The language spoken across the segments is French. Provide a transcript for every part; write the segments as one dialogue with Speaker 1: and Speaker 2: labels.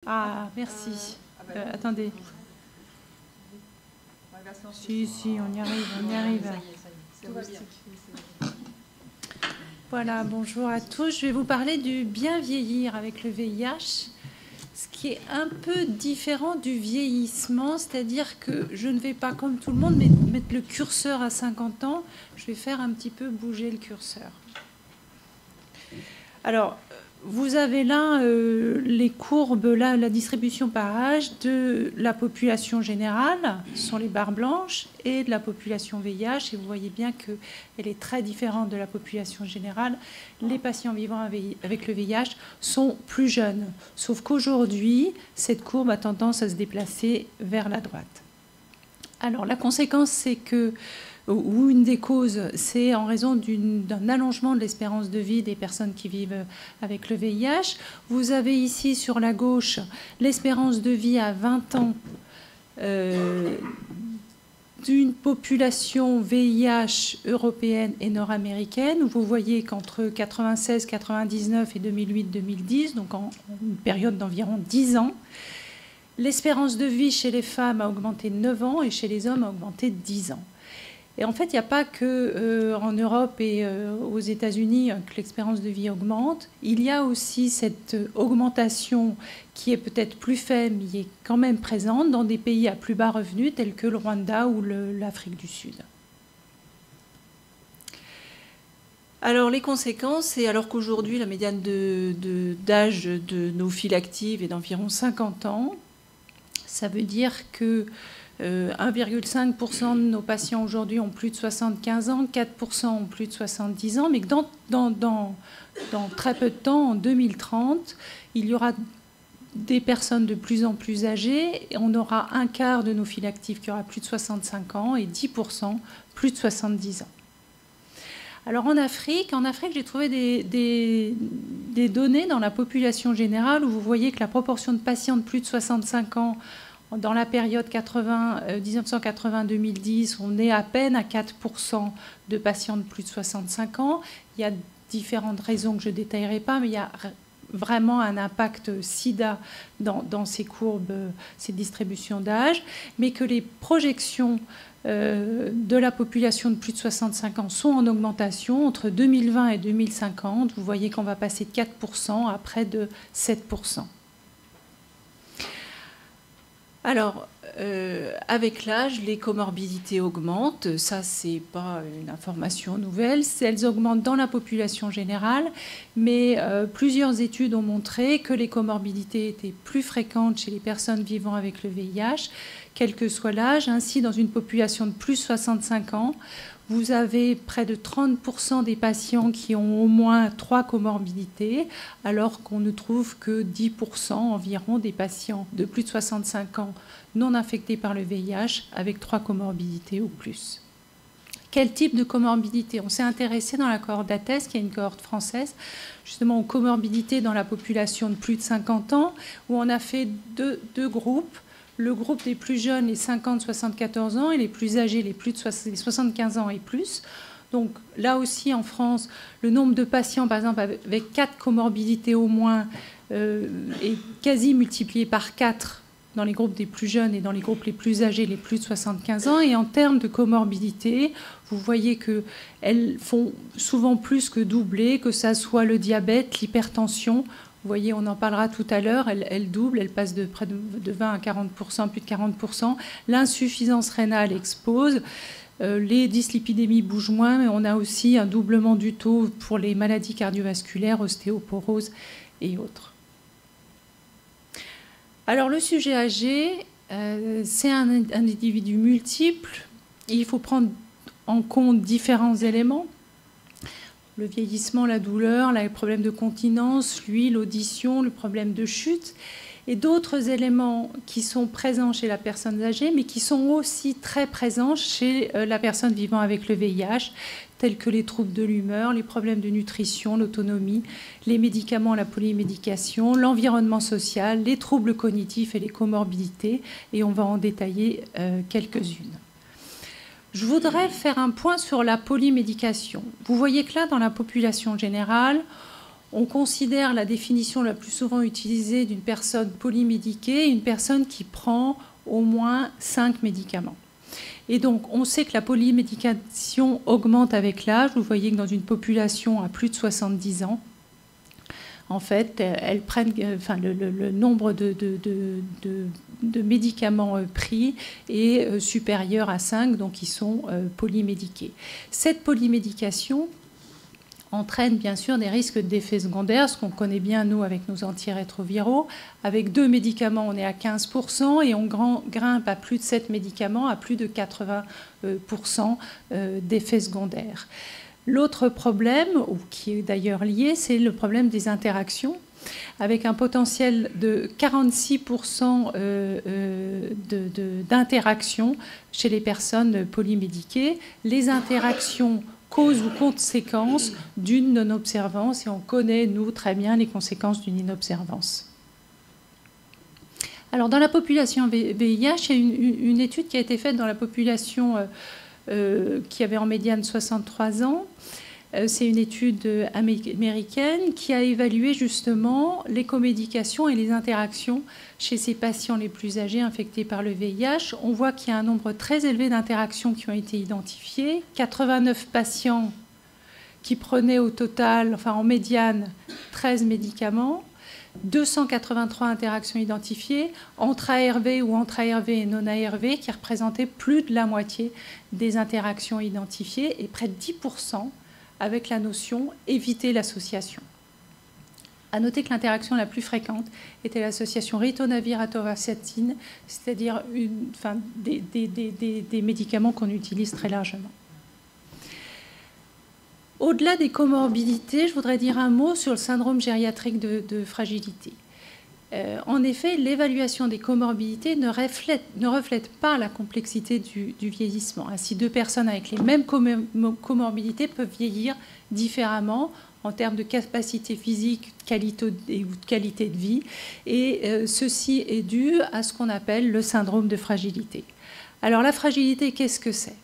Speaker 1: Ah, merci. Attendez. Si, on y arrive, on y arrive.
Speaker 2: Tout va bien.
Speaker 1: Voilà, bonjour à tous. Je vais vous parler du bien vieillir avec le VIH, ce qui est un peu différent du vieillissement, c'est-à-dire que je ne vais pas, comme tout le monde, mettre le curseur à 50 ans. Je vais faire un petit peu bouger le curseur. Alors, vous avez là les courbes, là, la distribution par âge de la population générale, ce sont les barres blanches, et de la population VIH. Et vous voyez bien qu'elle est très différente de la population générale. Les patients vivant avec le VIH sont plus jeunes. Sauf qu'aujourd'hui, cette courbe a tendance à se déplacer vers la droite. Alors, la conséquence, c'est que ou une des causes, c'est en raison d'un allongement de l'espérance de vie des personnes qui vivent avec le VIH. Vous avez ici sur la gauche l'espérance de vie à 20 ans d'une population VIH européenne et nord-américaine. Vous voyez qu'entre 96, 99 et 2008, 2010, donc en une période d'environ 10 ans, l'espérance de vie chez les femmes a augmenté de 9 ans et chez les hommes a augmenté de 10 ans. Et en fait, il n'y a pas qu'en Europe et aux États-Unis que l'espérance de vie augmente. Il y a aussi cette augmentation qui est peut-être plus faible, mais qui est quand même présente dans des pays à plus bas revenus tels que le Rwanda ou l'Afrique du Sud. Alors les conséquences, c'est alors qu'aujourd'hui la médiane d'âge de nos files actives est d'environ 50 ans, ça veut dire que 1,5% de nos patients aujourd'hui ont plus de 75 ans, 4% ont plus de 70 ans, mais que dans très peu de temps, en 2030, il y aura des personnes de plus en plus âgées, et on aura un quart de nos files actives qui aura plus de 65 ans et 10% plus de 70 ans. Alors en Afrique, j'ai trouvé des données dans la population générale où vous voyez que la proportion de patients de plus de 65 ans dans la période 1980-2010, on est à peine à 4% de patients de plus de 65 ans. Il y a différentes raisons que je ne détaillerai pas, mais il y a vraiment un impact SIDA dans ces courbes, ces distributions d'âge, mais que les projections de la population de plus de 65 ans sont en augmentation entre 2020 et 2050. Vous voyez qu'on va passer de 4% à près de 7%. Alors, avec l'âge, les comorbidités augmentent. Ça, ce n'est pas une information nouvelle. Elles augmentent dans la population générale, mais plusieurs études ont montré que les comorbidités étaient plus fréquentes chez les personnes vivant avec le VIH, quel que soit l'âge. Ainsi, dans une population de plus de 65 ans, vous avez près de 30% des patients qui ont au moins 3 comorbidités, alors qu'on ne trouve que 10% environ des patients de plus de 65 ans non infectés par le VIH avec 3 comorbidités ou plus. Quel type de comorbidité? On s'est intéressé dans la cohorte d'ATES, qui est une cohorte française, justement aux comorbidités dans la population de plus de 50 ans, où on a fait deux groupes. Le groupe des plus jeunes, les 50-74 ans, et les plus âgés, les 75 ans et plus. Donc là aussi, en France, le nombre de patients, par exemple, avec 4 comorbidités au moins, est quasi multiplié par 4 dans les groupes des plus jeunes et dans les groupes les plus âgés, les plus de 75 ans. Et en termes de comorbidité, vous voyez qu'elles font souvent plus que doubler, que ça soit le diabète, l'hypertension. Vous voyez, on en parlera tout à l'heure, elle double, elle passe de près de 20 à 40%, plus de 40%. L'insuffisance rénale explose. Les dyslipidémies bougent moins, mais on a aussi un doublement du taux pour les maladies cardiovasculaires, ostéoporose et autres. Alors, le sujet âgé, c'est un individu multiple. Il faut prendre en compte différents éléments. Le vieillissement, la douleur, les problèmes de continence, l'ouïe, l'audition, le problème de chute, et d'autres éléments qui sont présents chez la personne âgée, mais qui sont aussi très présents chez la personne vivant avec le VIH, tels que les troubles de l'humeur, les problèmes de nutrition, l'autonomie, les médicaments, la polymédication, l'environnement social, les troubles cognitifs et les comorbidités, et on va en détailler quelques-unes. Je voudrais faire un point sur la polymédication. Vous voyez que là, dans la population générale, on considère la définition la plus souvent utilisée d'une personne polymédiquée, une personne qui prend au moins 5 médicaments. Et donc, on sait que la polymédication augmente avec l'âge. Vous voyez que dans une population à plus de 70 ans, en fait, elles prennent, le nombre de médicaments pris est supérieur à 5, donc ils sont polymédiqués. Cette polymédication entraîne bien sûr des risques d'effets secondaires, ce qu'on connaît bien, nous, avec nos antirétroviraux. Avec 2 médicaments, on est à 15% et on grimpe à plus de 7 médicaments, à plus de 80% d'effets secondaires. L'autre problème, qui est d'ailleurs lié, c'est le problème des interactions, avec un potentiel de 46% d'interactions chez les personnes polymédiquées. Les interactions cause ou conséquence d'une non-observance, et on connaît, nous, très bien les conséquences d'une inobservance. Alors, dans la population VIH, il y a une étude qui a été faite dans la population qui avait en médiane 63 ans. C'est une étude américaine qui a évalué justement les comédications et les interactions chez ces patients les plus âgés infectés par le VIH. On voit qu'il y a un nombre très élevé d'interactions qui ont été identifiées. 89 patients qui prenaient au total, enfin en médiane, 13 médicaments. 283 interactions identifiées entre ARV ou entre ARV et non-ARV qui représentaient plus de la moitié des interactions identifiées et près de 10% avec la notion « éviter l'association ». À noter que l'interaction la plus fréquente était l'association ritonavir-atorvastatin, c'est-à-dire des médicaments qu'on utilise très largement. Au-delà des comorbidités, je voudrais dire un mot sur le syndrome gériatrique de fragilité. En effet, l'évaluation des comorbidités ne reflète pas la complexité du vieillissement. Ainsi, 2 personnes avec les mêmes comorbidités peuvent vieillir différemment en termes de capacité physique ou de qualité de vie. Et ceci est dû à ce qu'on appelle le syndrome de fragilité. Alors, la fragilité, qu'est-ce que c'est ?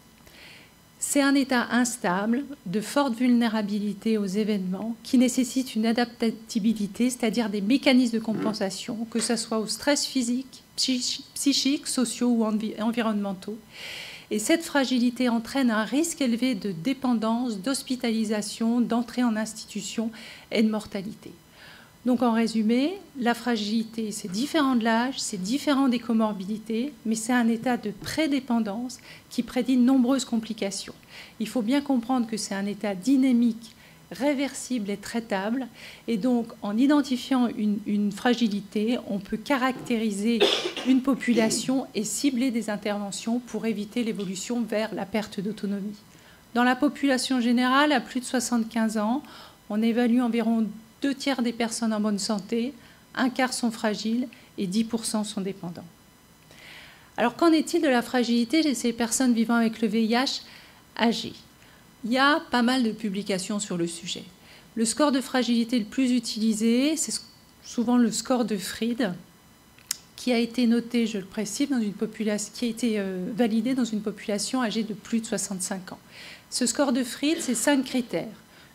Speaker 1: C'est un état instable, de forte vulnérabilité aux événements, qui nécessite une adaptabilité, c'est-à-dire des mécanismes de compensation, que ce soit au stress physique, psychique, sociaux ou environnementaux. Et cette fragilité entraîne un risque élevé de dépendance, d'hospitalisation, d'entrée en institution et de mortalité. Donc en résumé, la fragilité, c'est différent de l'âge, c'est différent des comorbidités, mais c'est un état de prédépendance qui prédit de nombreuses complications. Il faut bien comprendre que c'est un état dynamique, réversible et traitable, et donc en identifiant une fragilité, on peut caractériser une population et cibler des interventions pour éviter l'évolution vers la perte d'autonomie. Dans la population générale, à plus de 75 ans, on évalue environ 2/3 des personnes en bonne santé, 1/4 sont fragiles et 10% sont dépendants. Alors, qu'en est-il de la fragilité de ces personnes vivant avec le VIH âgées ? Il y a pas mal de publications sur le sujet. Le score de fragilité le plus utilisé, c'est souvent le score de Fried, qui a été noté, je le précise, dans une population, qui a été validé dans une population âgée de plus de 65 ans. Ce score de Fried, c'est 5 critères.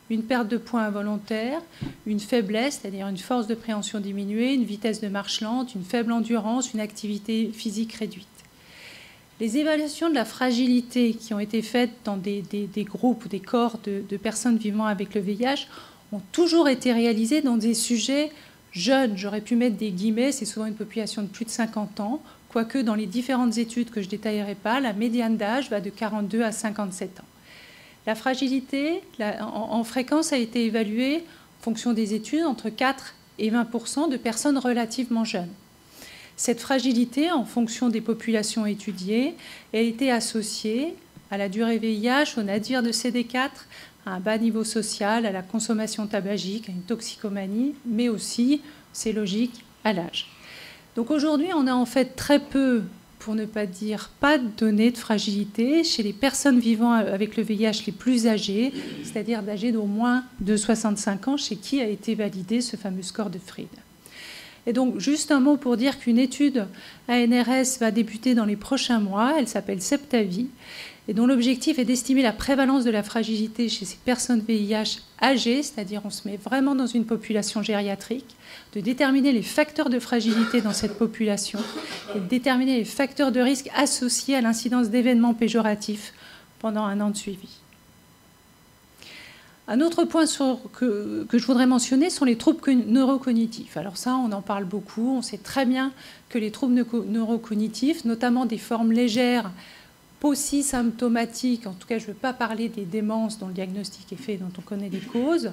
Speaker 1: Une perte de poids involontaire, une faiblesse, c'est-à-dire une force de préhension diminuée, une vitesse de marche lente, une faible endurance, une activité physique réduite. Les évaluations de la fragilité qui ont été faites dans des groupes ou des corps de personnes vivant avec le VIH ont toujours été réalisées dans des sujets jeunes. J'aurais pu mettre des guillemets, c'est souvent une population de plus de 50 ans, quoique dans les différentes études que je ne détaillerai pas, la médiane d'âge va de 42 à 57 ans. La fragilité, en fréquence, a été évaluée, en fonction des études, entre 4 et 20% de personnes relativement jeunes. Cette fragilité, en fonction des populations étudiées, a été associée à la durée VIH, au nadir de CD4, à un bas niveau social, à la consommation tabagique, à une toxicomanie, mais aussi, c'est logique, à l'âge. Donc aujourd'hui, on a en fait très peu, pour ne pas dire pas de données de fragilité chez les personnes vivant avec le VIH les plus âgées, c'est-à-dire d'âgés d'au moins de 65 ans, chez qui a été validé ce fameux score de Fried. Et donc, juste un mot pour dire qu'une étude ANRS va débuter dans les prochains mois. Elle s'appelle Septavi, et dont l'objectif est d'estimer la prévalence de la fragilité chez ces personnes VIH âgées, c'est-à-dire on se met vraiment dans une population gériatrique, de déterminer les facteurs de fragilité dans cette population et de déterminer les facteurs de risque associés à l'incidence d'événements péjoratifs pendant un an de suivi. Un autre point que je voudrais mentionner sont les troubles neurocognitifs. Alors ça, on en parle beaucoup. On sait très bien que les troubles neurocognitifs, notamment des formes légères, paucisymptomatiques, en tout cas, je ne veux pas parler des démences dont le diagnostic est fait, dont on connaît les causes,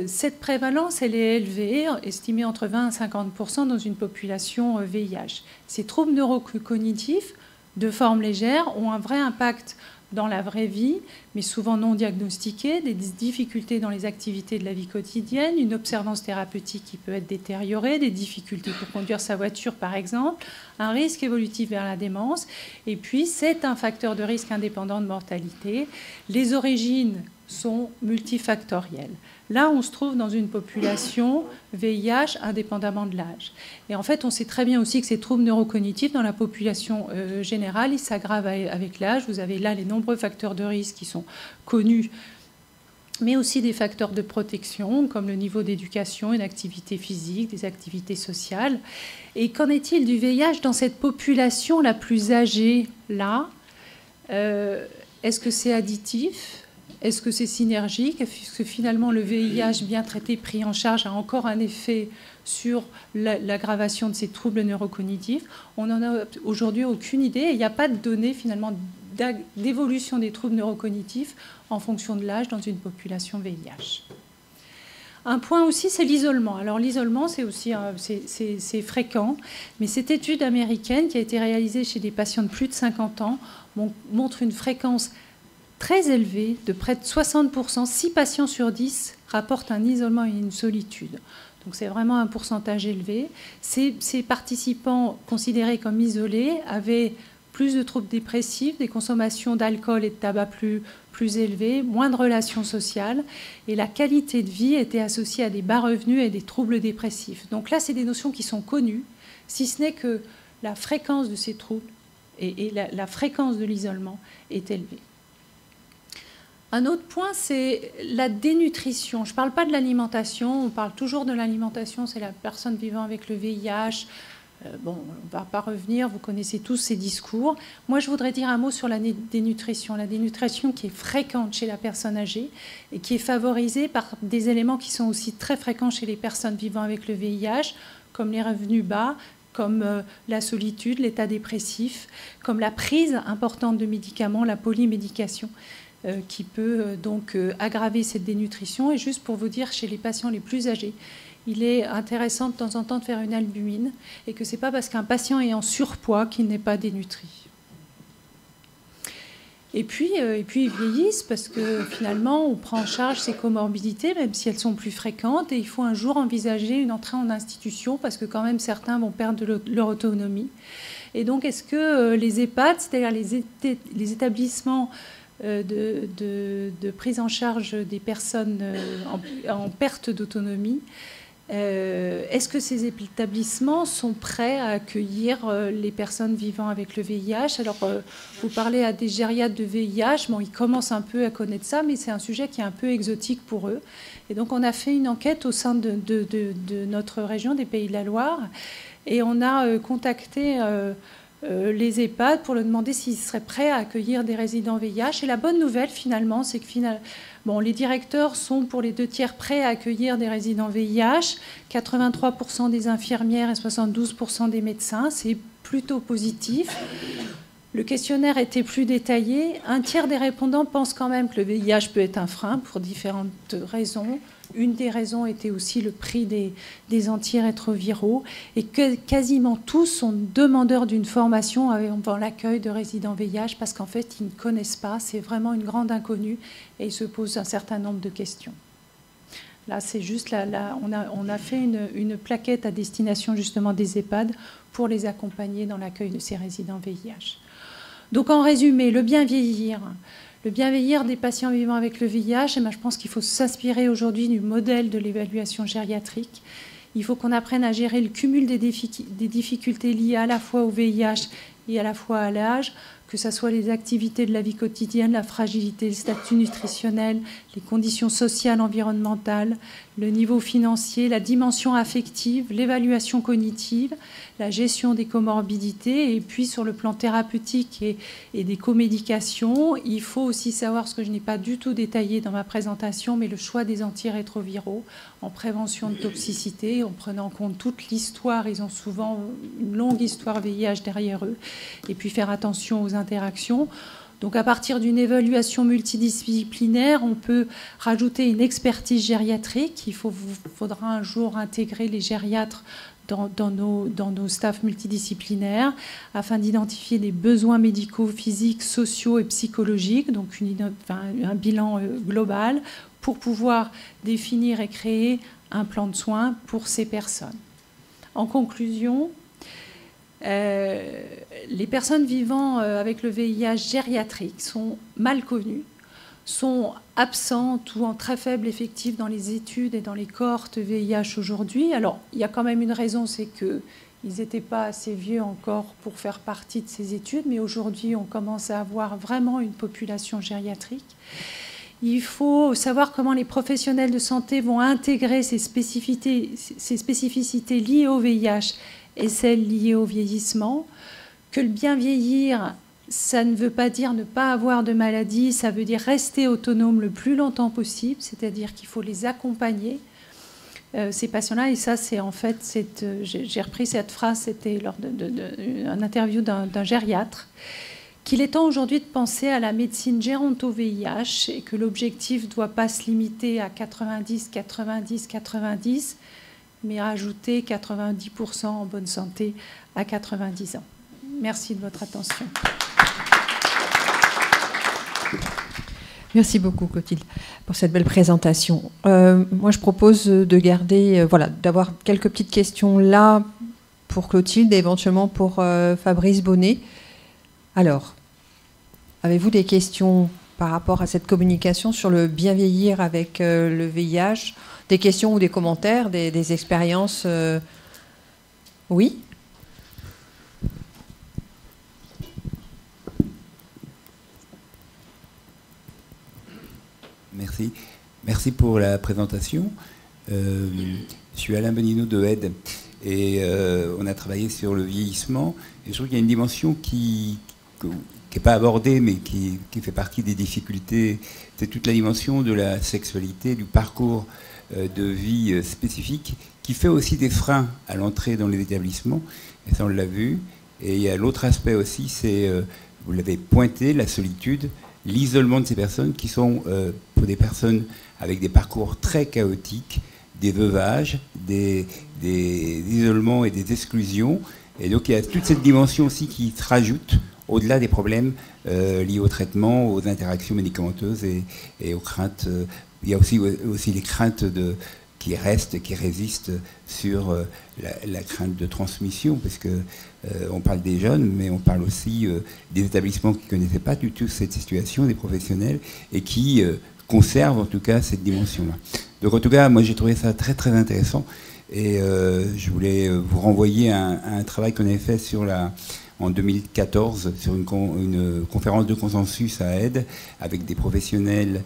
Speaker 1: cette prévalence, elle est élevée, estimée entre 20 et 50% dans une population VIH. Ces troubles neurocognitifs de forme légère ont un vrai impact dans la vraie vie, mais souvent non diagnostiquées, des difficultés dans les activités de la vie quotidienne, une observance thérapeutique qui peut être détériorée, des difficultés pour conduire sa voiture par exemple, un risque évolutif vers la démence, et puis c'est un facteur de risque indépendant de mortalité. Les origines sont multifactorielles. Là, on se trouve dans une population VIH indépendamment de l'âge. Et en fait, on sait très bien aussi que ces troubles neurocognitifs dans la population générale, ils s'aggravent avec l'âge. Vous avez là les nombreux facteurs de risque qui sont connus, mais aussi des facteurs de protection, comme le niveau d'éducation et d'activité physique, des activités sociales. Et qu'en est-il du VIH dans cette population la plus âgée, là ? Est-ce que c'est additif ? Est-ce que c'est synergique? Est-ce que finalement le VIH bien traité, pris en charge, a encore un effet sur l'aggravation de ces troubles neurocognitifs? On n'en a aujourd'hui aucune idée et il n'y a pas de données finalement d'évolution des troubles neurocognitifs en fonction de l'âge dans une population VIH. Un point aussi, c'est l'isolement. Alors l'isolement, c'est aussi c'est fréquent, mais cette étude américaine qui a été réalisée chez des patients de plus de 50 ans montre une fréquence très élevé, de près de 60%, 6 patients sur 10 rapportent un isolement et une solitude. Donc c'est vraiment un pourcentage élevé. Ces participants considérés comme isolés avaient plus de troubles dépressifs, des consommations d'alcool et de tabac plus élevées, moins de relations sociales, et la qualité de vie était associée à des bas revenus et des troubles dépressifs. Donc là, c'est des notions qui sont connues, si ce n'est que la fréquence de ces troubles et la fréquence de l'isolement est élevée. Un autre point, c'est la dénutrition. Je ne parle pas de l'alimentation, on parle toujours de l'alimentation, c'est la personne vivant avec le VIH. On ne va pas revenir, vous connaissez tous ces discours. Moi, je voudrais dire un mot sur la dénutrition. La dénutrition qui est fréquente chez la personne âgée et qui est favorisée par des éléments qui sont aussi très fréquents chez les personnes vivant avec le VIH, comme les revenus bas, comme la solitude, l'état dépressif, comme la prise importante de médicaments, la polymédication, qui peut donc aggraver cette dénutrition. Et juste pour vous dire, chez les patients les plus âgés, il est intéressant de temps en temps de faire une albumine et que ce n'est pas parce qu'un patient est en surpoids qu'il n'est pas dénutri. Et puis ils vieillissent parce que finalement, on prend en charge ces comorbidités, même si elles sont plus fréquentes, et il faut un jour envisager une entrée en institution parce que quand même certains vont perdre leur autonomie. Et donc, est-ce que les EHPAD, c'est-à-dire les établissements de prise en charge des personnes en perte d'autonomie, est-ce que ces établissements sont prêts à accueillir les personnes vivant avec le VIH? Alors, vous parlez à des gériatres de VIH, bon, ils commencent un peu à connaître ça, mais c'est un sujet qui est un peu exotique pour eux. Et donc, on a fait une enquête au sein de notre région, des Pays de la Loire, et on a contacté les EHPAD pour leur demander s'ils seraient prêts à accueillir des résidents VIH. Et la bonne nouvelle, finalement, c'est que les directeurs sont pour les 2/3 prêts à accueillir des résidents VIH, 83% des infirmières et 72% des médecins. C'est plutôt positif. Le questionnaire était plus détaillé. 1/3 des répondants pensent quand même que le VIH peut être un frein pour différentes raisons. Une des raisons était aussi le prix des antirétroviraux et que quasiment tous sont demandeurs d'une formation avant l'accueil de résidents VIH parce qu'en fait, ils ne connaissent pas. C'est vraiment une grande inconnue et ils se posent un certain nombre de questions. Là, c'est juste on a fait une plaquette à destination justement des EHPAD pour les accompagner dans l'accueil de ces résidents VIH. Donc, en résumé, le bien vieillir. Le bien vieillir des patients vivant avec le VIH, je pense qu'il faut s'inspirer aujourd'hui du modèle de l'évaluation gériatrique. Il faut qu'on apprenne à gérer le cumul des difficultés liées à la fois au VIH et à la fois à l'âge, que ce soit les activités de la vie quotidienne, la fragilité, le statut nutritionnel, les conditions sociales, environnementales, le niveau financier, la dimension affective, l'évaluation cognitive, la gestion des comorbidités. Et puis sur le plan thérapeutique et des comédications, il faut aussi savoir, ce que je n'ai pas du tout détaillé dans ma présentation, mais le choix des antirétroviraux en prévention de toxicité, en prenant en compte toute l'histoire. Ils ont souvent une longue histoire VIH derrière eux. Et puis faire attention aux interactions. Donc à partir d'une évaluation multidisciplinaire, on peut rajouter une expertise gériatrique. Il faudra un jour intégrer les gériatres dans nos staffs multidisciplinaires afin d'identifier les besoins médicaux, physiques, sociaux et psychologiques, donc un bilan global pour pouvoir définir et créer un plan de soins pour ces personnes. En conclusion, les personnes vivant avec le VIH gériatrique sont mal connues, sont absentes ou en très faible effectif dans les études et dans les cohortes VIH aujourd'hui. Alors, il y a quand même une raison, c'est qu'ils n'étaient pas assez vieux encore pour faire partie de ces études, mais aujourd'hui, on commence à avoir vraiment une population gériatrique. Il faut savoir comment les professionnels de santé vont intégrer ces spécificités liées au VIH et celles liées au vieillissement, que le bien vieillir, ça ne veut pas dire ne pas avoir de maladie, ça veut dire rester autonome le plus longtemps possible, c'est-à-dire qu'il faut les accompagner, ces patients-là. Et ça, c'est en fait, j'ai repris cette phrase, c'était lors d'une interview d'un gériatre, qu'il est temps aujourd'hui de penser à la médecine géronto-VIH et que l'objectif ne doit pas se limiter à 90, 90, 90, mais rajouter 90% en bonne santé à 90 ans. Merci de votre attention.
Speaker 3: Merci beaucoup, Clotilde, pour cette belle présentation. Moi, je propose de garder, d'avoir quelques petites questions là pour Clotilde et éventuellement pour Fabrice Bonnet. Alors, avez-vous des questions par rapport à cette communication sur le bien vieillir avec le VIH? Des questions ou des commentaires, des expériences? Oui?
Speaker 4: Merci. Merci pour la présentation. Je suis Alain Benino de Aide et on a travaillé sur le vieillissement. Et je trouve qu'il y a une dimension qui n'est pas abordée, mais qui fait partie des difficultés. C'est toute la dimension de la sexualité, du parcours de vie spécifique, qui fait aussi des freins à l'entrée dans les établissements. Et ça, on l'a vu. Et il y a l'autre aspect aussi, c'est, vous l'avez pointé, la solitude, l'isolement de ces personnes qui sont, pour des personnes avec des parcours très chaotiques, des veuvages, des isolements et des exclusions. Et donc il y a toute cette dimension aussi qui se rajoute au-delà des problèmes liés au traitement, aux interactions médicamenteuses et aux craintes. Il y a aussi les craintes qui restent et qui résistent sur la crainte de transmission, parce que on parle des jeunes, mais on parle aussi des établissements qui ne connaissaient pas du tout cette situation, des professionnels, et qui conservent en tout cas cette dimension-là. Donc en tout cas, moi j'ai trouvé ça très très intéressant, et je voulais vous renvoyer à un travail qu'on avait fait en 2014 sur une conférence de consensus à Aide avec des professionnels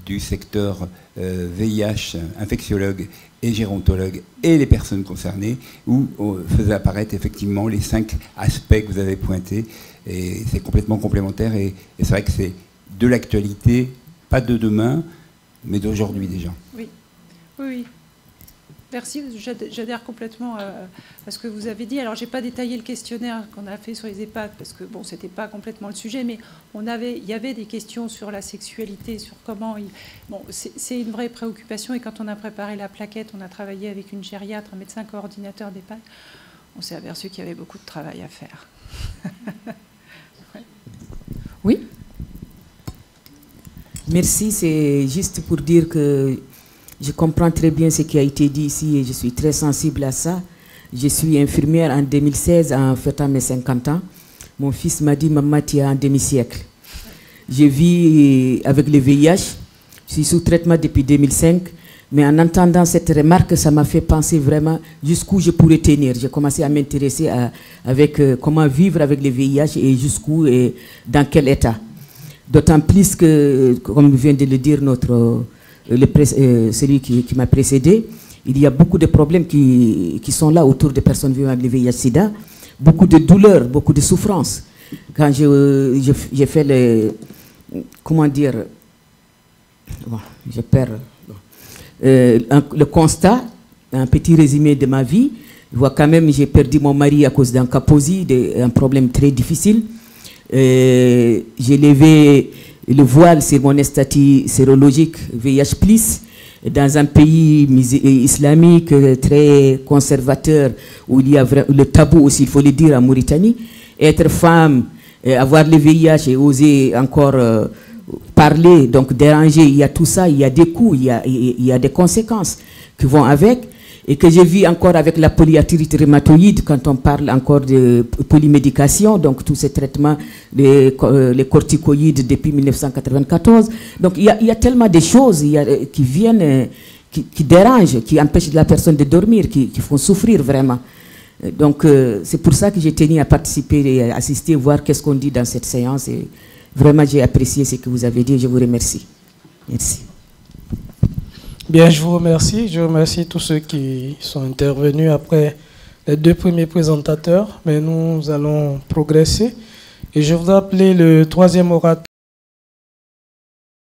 Speaker 4: du secteur VIH, infectiologues et gérontologues et les personnes concernées, où on faisait apparaître effectivement les 5 aspects que vous avez pointés. Et c'est complètement complémentaire, et c'est vrai que c'est de l'actualité, pas de demain, mais d'aujourd'hui déjà.
Speaker 1: Oui, oui, oui. Merci, j'adhère complètement à ce que vous avez dit. Alors, je n'ai pas détaillé le questionnaire qu'on a fait sur les EHPAD, parce que, bon, ce n'était pas complètement le sujet, mais il y avait des questions sur la sexualité, sur comment... Bon, c'est une vraie préoccupation, et quand on a préparé la plaquette, on a travaillé avec une gériatre, un médecin coordinateur d'EHPAD, on s'est aperçu qu'il y avait beaucoup de travail à faire. Ouais.
Speaker 3: Oui.
Speaker 5: Merci, c'est juste pour dire que je comprends très bien ce qui a été dit ici et je suis très sensible à ça. Je suis infirmière en 2016 en fêtant mes 50 ans. Mon fils m'a dit « Maman, tu as un demi-siècle ». Je vis avec le VIH. Je suis sous traitement depuis 2005. Mais en entendant cette remarque, ça m'a fait penser vraiment jusqu'où je pourrais tenir. J'ai commencé à m'intéresser avec comment vivre avec le VIH et jusqu'où et dans quel état. D'autant plus que, comme vient de le dire celui qui m'a précédé, il y a beaucoup de problèmes qui sont là autour des personnes vivant avec le VIH-Sida, beaucoup de douleurs, beaucoup de souffrances. Quand j'ai fait comment dire, bon, je perds le constat, un petit résumé de ma vie. Je vois quand même, j'ai perdu mon mari à cause d'un kaposi, un problème très difficile. J'ai levé le voile sur mon statut sérologique VIH+, dans un pays islamique très conservateur, où il y a le tabou aussi, il faut le dire, en Mauritanie. Être femme, avoir le VIH et oser encore parler, donc déranger, il y a tout ça, il y a des coûts, il y a des conséquences qui vont avec, et que j'ai vu encore avec la polyarthrite rhumatoïde, quand on parle encore de polymédication, donc tous ces traitements, les corticoïdes depuis 1994. Donc il y a tellement de choses qui viennent, qui dérangent, qui empêchent la personne de dormir, qui font souffrir vraiment. Donc c'est pour ça que j'ai tenu à participer et à assister, voir qu'est-ce qu'on dit dans cette séance. Et vraiment, j'ai apprécié ce que vous avez dit. Je vous remercie. Merci.
Speaker 6: Bien, je vous remercie. Je remercie tous ceux qui sont intervenus après les deux premiers présentateurs. Mais nous allons progresser. Et je voudrais appeler le troisième orateur.